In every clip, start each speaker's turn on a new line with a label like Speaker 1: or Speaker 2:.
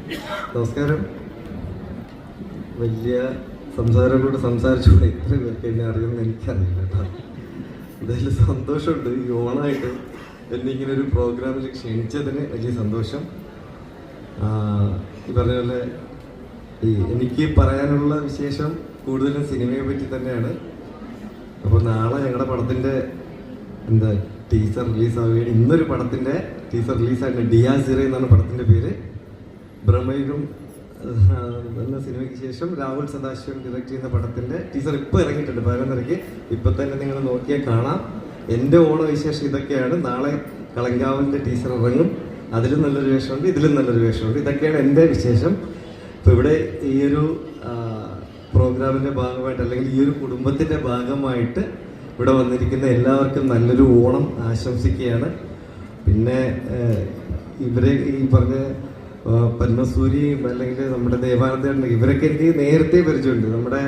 Speaker 1: നമസ്കാരം. വലിയ സംസാരം കൂടെ സംസാരിച്ചുകൂടെ ഇത്ര പേർക്ക് എന്നെ അറിയുമെന്ന് എനിക്കറിയില്ല കേട്ടോ. എന്തായാലും സന്തോഷമുണ്ട് ഈ ഓണമായിട്ട് എന്നെ ഇങ്ങനെ ഒരു പ്രോഗ്രാമിൽ ക്ഷണിച്ചതിന് വലിയ സന്തോഷം. ഈ പറഞ്ഞ പോലെ എനിക്ക് പറയാനുള്ള വിശേഷം കൂടുതലും സിനിമയെ പറ്റി തന്നെയാണ്. അപ്പോൾ നാളെ ഞങ്ങളുടെ പടത്തിൻ്റെ ടീസർ റിലീസാവുകയാണ്. ഇന്നൊരു പടത്തിൻ്റെ ടീസർ റിലീസായിട്ടുണ്ട്. ഡിയാസിറ എന്നാണ് പടത്തിൻ്റെ പേര്. ബ്രഹ്മയിലും എന്ന സിനിമയ്ക്ക് ശേഷം രാഹുൽ സദാശിവൻ ഡയറക്റ്റ് ചെയ്യുന്ന പടത്തിൻ്റെ ടീസർ ഇപ്പോൾ ഇറങ്ങിയിട്ടുണ്ട് 11:30. ഇപ്പം തന്നെ നിങ്ങൾ നോക്കിയാൽ കാണാം. എൻ്റെ ഓണവിശേഷം ഇതൊക്കെയാണ്. നാളെ കളങ്കാവലിൻ്റെ ടീസർ ഇറങ്ങും. അതിലും നല്ലൊരു വേഷമുണ്ട്, ഇതിലും നല്ലൊരു വേഷമുണ്ട്. ഇതൊക്കെയാണ് എൻ്റെ വിശേഷം. ഇപ്പോൾ ഇവിടെ ഈ ഒരു പ്രോഗ്രാമിൻ്റെ ഭാഗമായിട്ട് അല്ലെങ്കിൽ ഈ ഒരു കുടുംബത്തിൻ്റെ ഭാഗമായിട്ട് ഇവിടെ വന്നിരിക്കുന്ന എല്ലാവർക്കും നല്ലൊരു ഓണം ആശംസിക്കുകയാണ്. പിന്നെ ഇവരെ ഈ പറഞ്ഞ പത്മസൂരി അല്ലെങ്കിൽ നമ്മുടെ ദേവാനന്ദേട്ടൻ ഇവരൊക്കെ എനിക്ക് നേരത്തെ പരിചയമുണ്ട്. നമ്മുടെ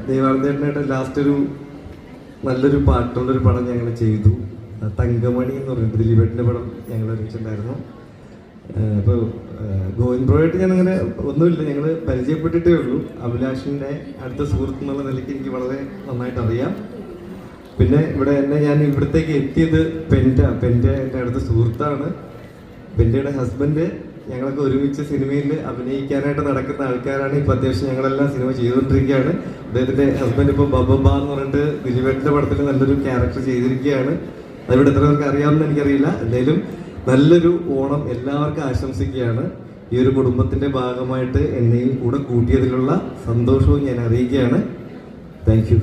Speaker 1: ദേവാനന്ദേട്ടനായിട്ട് ലാസ്റ്റ് ഒരു നല്ലൊരു പാട്ടുള്ളൊരു പടം ഞങ്ങൾ ചെയ്തു. തങ്കമണി എന്ന് പറഞ്ഞിട്ട് ദിലീപേട്ടൻ്റെ പടം ഞങ്ങൾ ഒരുമിച്ചുണ്ടായിരുന്നു. അപ്പോൾ ഗോവിന്ദ് ഞാനങ്ങനെ ഒന്നുമില്ല, ഞങ്ങൾ പരിചയപ്പെട്ടിട്ടേ ഉള്ളൂ. അഭിലാഷിൻ്റെ അടുത്ത സുഹൃത്ത് എന്നുള്ള നിലയ്ക്ക് എനിക്ക് വളരെ നന്നായിട്ട് അറിയാം. പിന്നെ ഞാൻ ഇവിടത്തേക്ക് എത്തിയത് പെൻ്റെ എൻ്റെ അടുത്ത സുഹൃത്താണ്. പെൻ്റെയുടെ ഹസ്ബൻഡ്. ഞങ്ങളൊക്കെ ഒരുമിച്ച് സിനിമയിൽ അഭിനയിക്കാനായിട്ട് നടക്കുന്ന ആൾക്കാരാണ്. ഇപ്പോൾ അത്യാവശ്യം ഞങ്ങളെല്ലാം സിനിമ ചെയ്തുകൊണ്ടിരിക്കുകയാണ്. അദ്ദേഹത്തിൻ്റെ ഹസ്ബൻഡ് ഇപ്പോൾ ബബബ എന്ന് പറഞ്ഞിട്ട് ദിലീപേട്ടൻ്റെ പടത്തിൽ നല്ലൊരു ക്യാരക്ടർ ചെയ്തിരിക്കുകയാണ്. അതിവിടെ എത്ര പേർക്ക് അറിയാമെന്ന് എനിക്കറിയില്ല. എന്തായാലും നല്ലൊരു ഓണം എല്ലാവർക്കും ആശംസിക്കുകയാണ്. ഈ ഒരു കുടുംബത്തിൻ്റെ ഭാഗമായിട്ട് എന്നെയും കൂടെ കൂട്ടിയതിലുള്ള സന്തോഷവും ഞാൻ അറിയിക്കുകയാണ്. Thank you.